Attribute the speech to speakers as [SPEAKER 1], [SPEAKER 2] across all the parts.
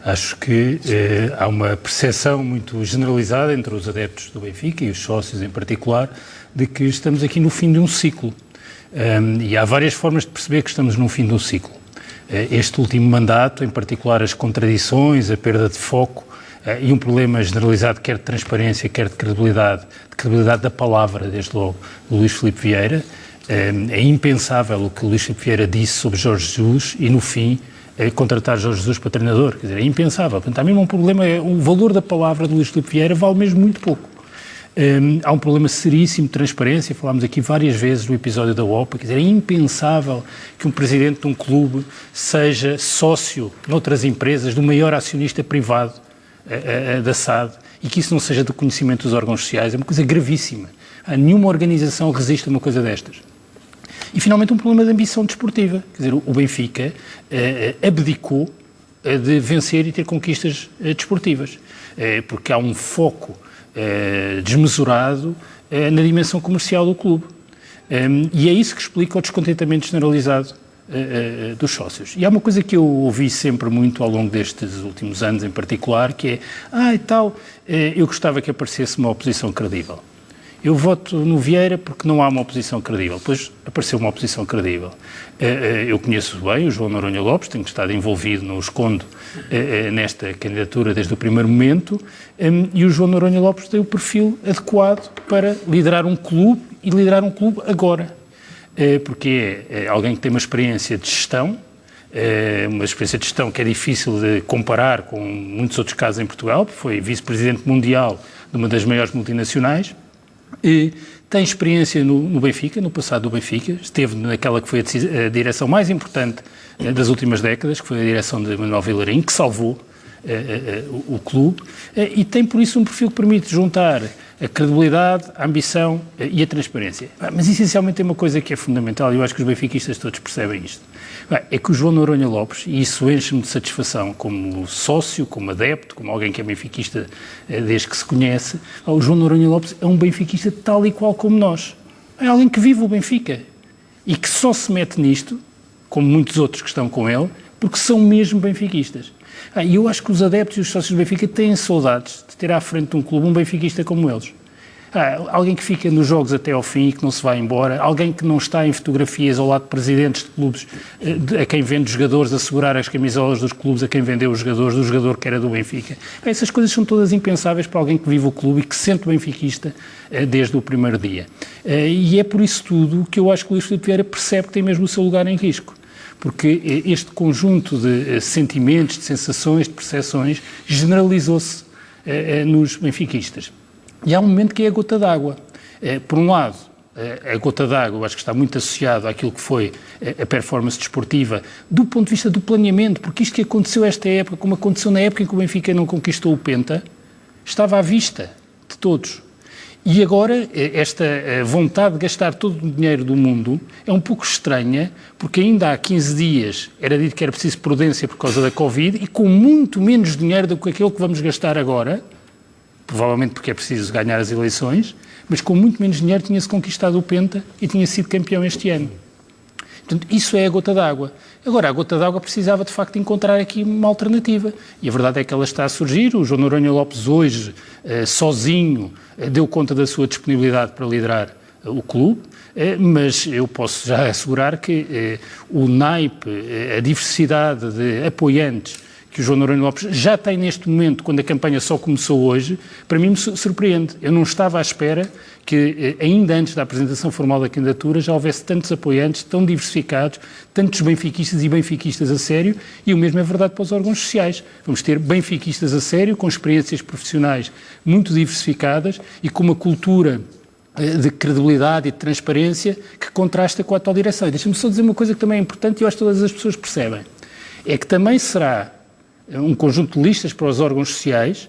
[SPEAKER 1] Acho que há uma percepção muito generalizada entre os adeptos do Benfica e os sócios em particular de que estamos aqui no fim de um ciclo. E há várias formas de perceber que estamos no fim de um ciclo. Este último mandato, em particular as contradições, a perda de foco e um problema generalizado quer de transparência, quer de credibilidade da palavra, desde logo, do Luís Filipe Vieira. É impensável o que o Luís Filipe Vieira disse sobre Jorge Jesus e, no fim, contratar Jorge Jesus para treinador. Quer dizer, é impensável. Portanto, há mesmo um problema, o valor da palavra do Luís Filipe Vieira vale mesmo muito pouco. Há um problema seríssimo de transparência, falámos aqui várias vezes no episódio da OPA, quer dizer, é impensável que um presidente de um clube seja sócio noutras empresas do maior acionista privado da SAD e que isso não seja do conhecimento dos órgãos sociais, é uma coisa gravíssima. Nenhuma organização resiste a uma coisa destas. E finalmente um problema de ambição desportiva, quer dizer, o Benfica abdicou de vencer e ter conquistas desportivas, porque há um foco desmesurado na dimensão comercial do clube. E é isso que explica o descontentamento generalizado dos sócios. E há uma coisa que eu ouvi sempre muito ao longo destes últimos anos em particular, que é, eu gostava que aparecesse uma oposição credível. Eu voto no Vieira porque não há uma oposição credível. Depois apareceu uma oposição credível. Eu conheço bem o João Noronha Lopes, tenho estado envolvido no escondo nesta candidatura desde o primeiro momento, e o João Noronha Lopes tem o perfil adequado para liderar um clube e liderar um clube agora. Porque é alguém que tem uma experiência de gestão, que é difícil de comparar com muitos outros casos em Portugal, foi vice-presidente mundial de uma das maiores multinacionais, tem experiência no Benfica, no passado do Benfica, esteve naquela que foi a direção mais importante das últimas décadas, que foi a direção de Manuel Vilarim, que salvou o clube, e tem por isso um perfil que permite juntar a credibilidade, a ambição e a transparência. Mas essencialmente tem uma coisa que é fundamental, e eu acho que os benfiquistas todos percebem isto, é que o João Noronha Lopes, e isso enche-me de satisfação como sócio, como adepto, como alguém que é benfiquista desde que se conhece, o João Noronha Lopes é um benfiquista tal e qual como nós. É alguém que vive o Benfica e que só se mete nisto, como muitos outros que estão com ele, porque são mesmo benfiquistas. E eu acho que os adeptos e os sócios do Benfica têm saudades de ter à frente de um clube um benfiquista como eles. Alguém que fica nos jogos até ao fim e que não se vai embora, alguém que não está em fotografias ao lado de presidentes de clubes, a quem vende jogadores, a segurar as camisolas dos clubes, a quem vendeu os jogadores, do jogador que era do Benfica. Essas coisas são todas impensáveis para alguém que vive o clube e que se sente benfiquista desde o primeiro dia. E é por isso tudo que eu acho que o Luís Filipe Vieira percebe que tem mesmo o seu lugar em risco. Porque este conjunto de sentimentos, de sensações, de percepções, generalizou-se nos benfiquistas. E há um momento que é a gota d'água. Por um lado, a gota d'água, eu acho que está muito associado àquilo que foi a performance desportiva, do ponto de vista do planeamento, porque isto que aconteceu esta época, como aconteceu na época em que o Benfica não conquistou o Penta, estava à vista de todos. E agora, esta vontade de gastar todo o dinheiro do mundo é um pouco estranha, porque ainda há 15 dias era dito que era preciso prudência por causa da Covid, e com muito menos dinheiro do que aquele que vamos gastar agora, provavelmente porque é preciso ganhar as eleições, mas com muito menos dinheiro tinha-se conquistado o Penta e tinha sido campeão este ano. Portanto, isso é a gota d'água. Agora, a gota d'água precisava, de facto, encontrar aqui uma alternativa. E a verdade é que ela está a surgir. O João Noronha Lopes, hoje, sozinho, deu conta da sua disponibilidade para liderar o clube, mas eu posso já assegurar que o naipe, a diversidade de apoiantes que o João Noronha Lopes já tem neste momento, quando a campanha só começou hoje, para mim me surpreende. Eu não estava à espera que, ainda antes da apresentação formal da candidatura, já houvesse tantos apoiantes, tão diversificados, tantos benfiquistas e benfiquistas a sério, e o mesmo é verdade para os órgãos sociais. Vamos ter benfiquistas a sério, com experiências profissionais muito diversificadas e com uma cultura de credibilidade e de transparência que contrasta com a atual direção. E deixa-me só dizer uma coisa que também é importante e eu acho que todas as pessoas percebem. É que também será um conjunto de listas para os órgãos sociais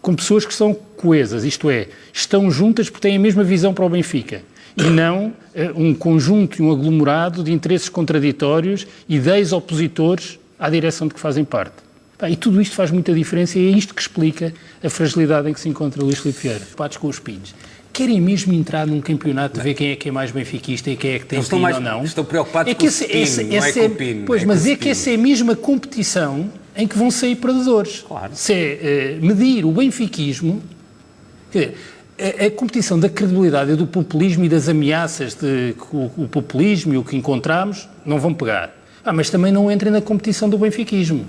[SPEAKER 1] com pessoas que são coesas, isto é, estão juntas porque têm a mesma visão para o Benfica e não um conjunto e um aglomerado de interesses contraditórios e de ex-opositores à direção de que fazem parte. E tudo isto faz muita diferença e é isto que explica a fragilidade em que se encontra Luís Filipe Vieira. Patos com os pinhos. Querem mesmo entrar num campeonato de ver quem é que é mais benfiquista e quem é que tem pino ou não?
[SPEAKER 2] Estão preocupados com o pino, não é com o pino.
[SPEAKER 1] Pois, mas é que essa é a mesma competição em que vão sair perdedores.
[SPEAKER 2] Claro.
[SPEAKER 1] Se é medir o benfiquismo, quer dizer, a competição da credibilidade e do populismo e das ameaças de o populismo e o que encontramos não vão pegar. Mas também não entrem na competição do benfiquismo.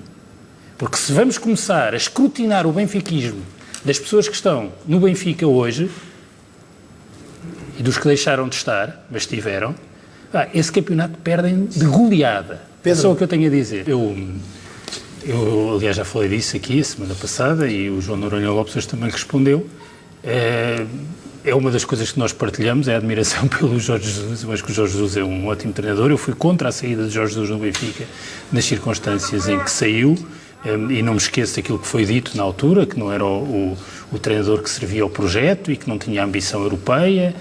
[SPEAKER 1] Porque se vamos começar a escrutinar o benfiquismo das pessoas que estão no Benfica hoje e dos que deixaram de estar, mas estiveram, esse campeonato perdem de goleada. É só o que eu tenho a dizer. Eu, aliás, já falei disso aqui a semana passada e o João Noronha Lopes hoje também respondeu. É uma das coisas que nós partilhamos, é a admiração pelo Jorge Jesus. Eu acho que o Jorge Jesus é um ótimo treinador. Eu fui contra a saída de Jorge Jesus no Benfica nas circunstâncias em que saiu e não me esqueço daquilo que foi dito na altura, que não era o treinador que servia ao projeto e que não tinha ambição europeia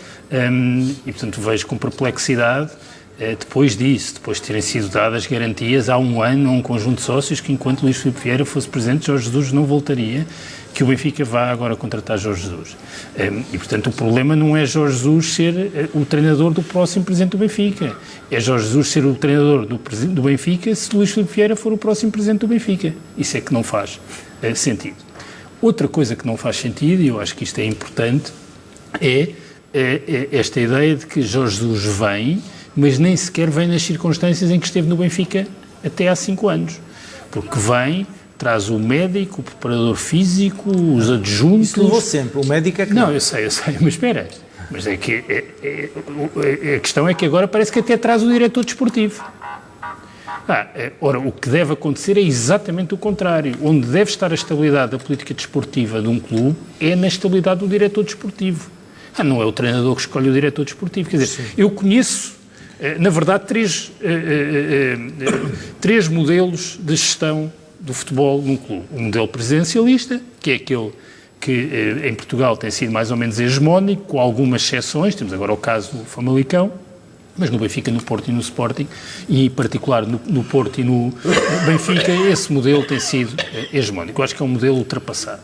[SPEAKER 1] e, portanto, vejo com perplexidade depois disso, depois de terem sido dadas garantias há um ano a um conjunto de sócios que enquanto Luís Filipe Vieira fosse presidente, Jorge Jesus não voltaria, que o Benfica vá agora contratar Jorge Jesus. E, portanto, o problema não é Jorge Jesus ser o treinador do próximo presidente do Benfica. É Jorge Jesus ser o treinador do Benfica se Luís Filipe Vieira for o próximo presidente do Benfica. Isso é que não faz sentido. Outra coisa que não faz sentido, e eu acho que isto é importante, é esta ideia de que Jorge Jesus vem, mas nem sequer vem nas circunstâncias em que esteve no Benfica até há 5 anos. Porque vem, traz o médico, o preparador físico, os adjuntos...
[SPEAKER 2] Isso levou sempre, o médico é que não.
[SPEAKER 1] Não, eu sei, mas espera. Mas é que a questão é que agora parece que até traz o diretor desportivo. Ora, o que deve acontecer é exatamente o contrário. Onde deve estar a estabilidade da política desportiva de um clube é na estabilidade do diretor desportivo. Não é o treinador que escolhe o diretor desportivo. Quer dizer, eu conheço, na verdade, três modelos de gestão do futebol num clube. O modelo presidencialista, que é aquele que em Portugal tem sido mais ou menos hegemónico, com algumas exceções, temos agora o caso do Famalicão, mas no Benfica, no Porto e no Sporting, e em particular no Porto e no Benfica, esse modelo tem sido hegemónico. Eu acho que é um modelo ultrapassado.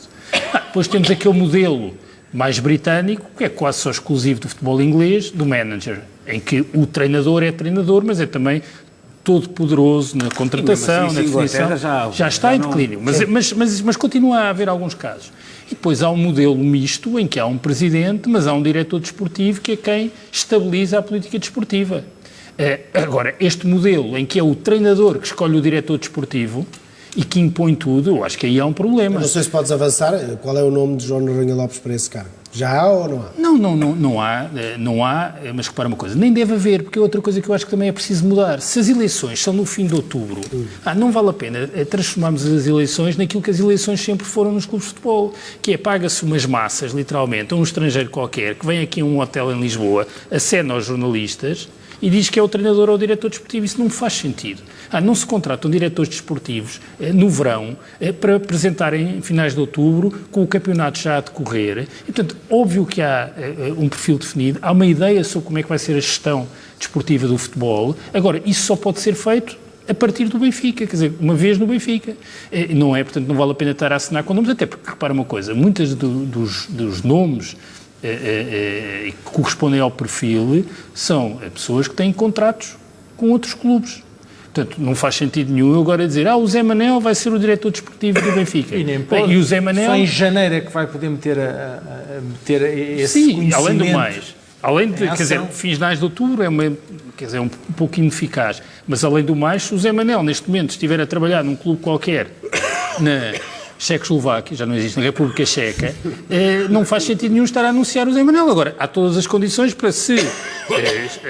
[SPEAKER 1] Depois temos aquele modelo mais britânico, que é quase só exclusivo do futebol inglês, do manager, em que o treinador é treinador, mas é também todo poderoso na contratação, na definição, já está em declínio, mas continua a haver alguns casos. E depois há um modelo misto, em que há um presidente, mas há um diretor desportivo, que é quem estabiliza a política desportiva. Agora, este modelo, em que é o treinador que escolhe o diretor desportivo e que impõe tudo, eu acho que aí há um problema.
[SPEAKER 3] Eu não sei se podes avançar, qual é o nome de João Noronha Lopes para esse cargo? Já há ou não há?
[SPEAKER 1] Não há, mas repara uma coisa, nem deve haver, porque é outra coisa que eu acho que também é preciso mudar. Se as eleições são no fim de outubro, não vale a pena transformarmos as eleições naquilo que as eleições sempre foram nos clubes de futebol, que é paga-se umas massas, literalmente, a um estrangeiro qualquer, que vem aqui a um hotel em Lisboa, acena aos jornalistas e diz que é o treinador ou o diretor desportivo. Isso não faz sentido. Não se contratam diretores desportivos no verão para apresentarem em finais de outubro, com o campeonato já a decorrer. E, portanto, óbvio que há um perfil definido, há uma ideia sobre como é que vai ser a gestão desportiva do futebol. Agora, isso só pode ser feito a partir do Benfica, quer dizer, uma vez no Benfica. Não é, portanto, não vale a pena estar a assinar com nomes, até porque, repara uma coisa, muitos dos nomes que correspondem ao perfil são pessoas que têm contratos com outros clubes. Portanto, não faz sentido nenhum eu agora dizer o Zé Manel vai ser o diretor desportivo do Benfica.
[SPEAKER 2] E nem pode.
[SPEAKER 1] E o Zé Manel...
[SPEAKER 2] Só em janeiro é que vai poder meter esse conhecimento.
[SPEAKER 1] Além do mais. Além de, quer dizer, finais de outubro é um pouco ineficaz. Mas, além do mais, se o Zé Manel, neste momento, estiver a trabalhar num clube qualquer na Checoslováquia, já não existe na República Checa, não faz sentido nenhum estar a anunciar o Zé Manel. Agora, há todas as condições para, se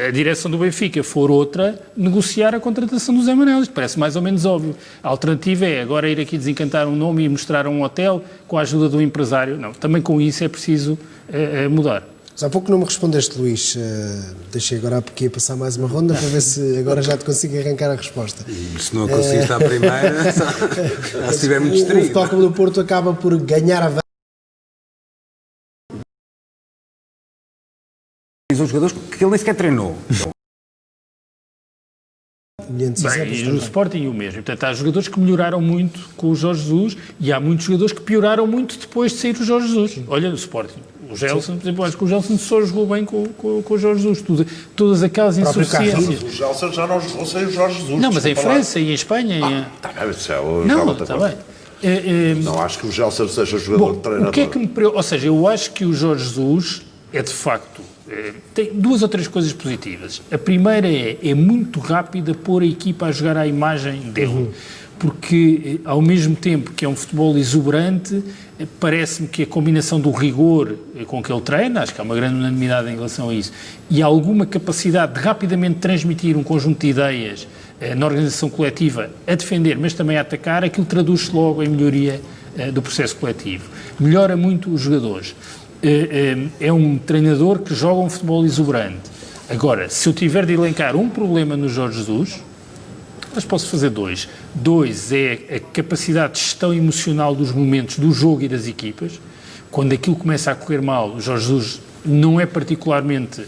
[SPEAKER 1] a direção do Benfica for outra, negociar a contratação do Zé Manel. Isto parece mais ou menos óbvio. A alternativa é agora ir aqui desencantar um nome e mostrar um hotel com a ajuda do empresário. Não, também com isso é preciso mudar.
[SPEAKER 3] Mas há pouco não me respondeste, Luís. Deixei agora aqui passar mais uma ronda para ver se agora já te consigo arrancar a resposta.
[SPEAKER 4] Se não conseguiste à primeira, se estiver muito distraído.
[SPEAKER 3] O Futebol Clube do Porto acaba por ganhar a...
[SPEAKER 4] Os jogadores que ele nem sequer treinou.
[SPEAKER 1] E o Sporting o mesmo. Portanto, há jogadores que melhoraram muito com o Jorge Jesus e há muitos jogadores que pioraram muito depois de sair o Jorge Jesus. Olha, no Sporting, O Gelson, por exemplo, acho que o Gelson só jogou bem com o Jorge Jesus. Todas aquelas insuficiências.
[SPEAKER 5] O Gelson já não jogou sem o Jorge Jesus.
[SPEAKER 1] Não, mas em França e em Espanha...
[SPEAKER 5] Está bem, isso é o
[SPEAKER 1] Não, está bem.
[SPEAKER 5] Não acho que o Gelson seja jogador de treinador.
[SPEAKER 1] O que é que me preocupa? Ou seja, eu acho que o Jorge Jesus é de facto... tem 2 ou 3 coisas positivas. A primeira é muito rápido a pôr a equipa a jogar à imagem dele. Porque, ao mesmo tempo que é um futebol exuberante, parece-me que a combinação do rigor com que ele treina, acho que há uma grande unanimidade em relação a isso, e alguma capacidade de rapidamente transmitir um conjunto de ideias na organização coletiva a defender, mas também a atacar, aquilo traduz-se logo em melhoria do processo coletivo. Melhora muito os jogadores. É um treinador que joga um futebol exuberante. Agora, se eu tiver de elencar um problema no Jorge Jesus, mas posso fazer 2. 2 é a capacidade de gestão emocional dos momentos do jogo e das equipas. Quando aquilo começa a correr mal, o Jorge Jesus não é particularmente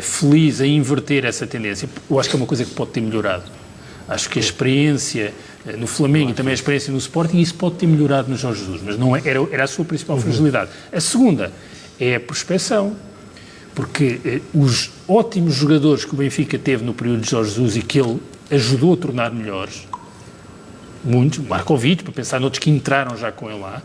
[SPEAKER 1] feliz a inverter essa tendência. Eu acho que é uma coisa que pode ter melhorado. Acho que a experiência no Flamengo e também a experiência no Sporting, isso pode ter melhorado no Jorge Jesus, mas não era a sua principal fragilidade. A segunda é a prospecção, porque os ótimos jogadores que o Benfica teve no período de Jorge Jesus e que ele ajudou a tornar melhores, muitos, Markovic, para pensar noutros que entraram já com ele lá,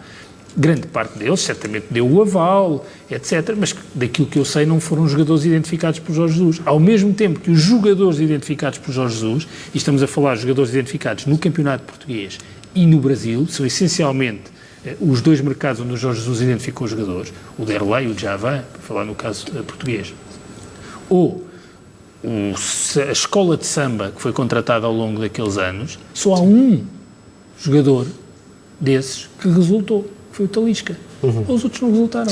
[SPEAKER 1] grande parte deles certamente deu o aval, etc., mas daquilo que eu sei não foram jogadores identificados por Jorge Jesus. Ao mesmo tempo que os jogadores identificados por Jorge Jesus, e estamos a falar de jogadores identificados no Campeonato Português e no Brasil, são essencialmente os 2 mercados onde o Jorge Jesus identificou os jogadores, o Derlei e o Djavan, para falar no caso português, ou a escola de samba que foi contratada ao longo daqueles anos, só há um jogador desses que resultou, que foi o Talisca. Os outros não resultaram.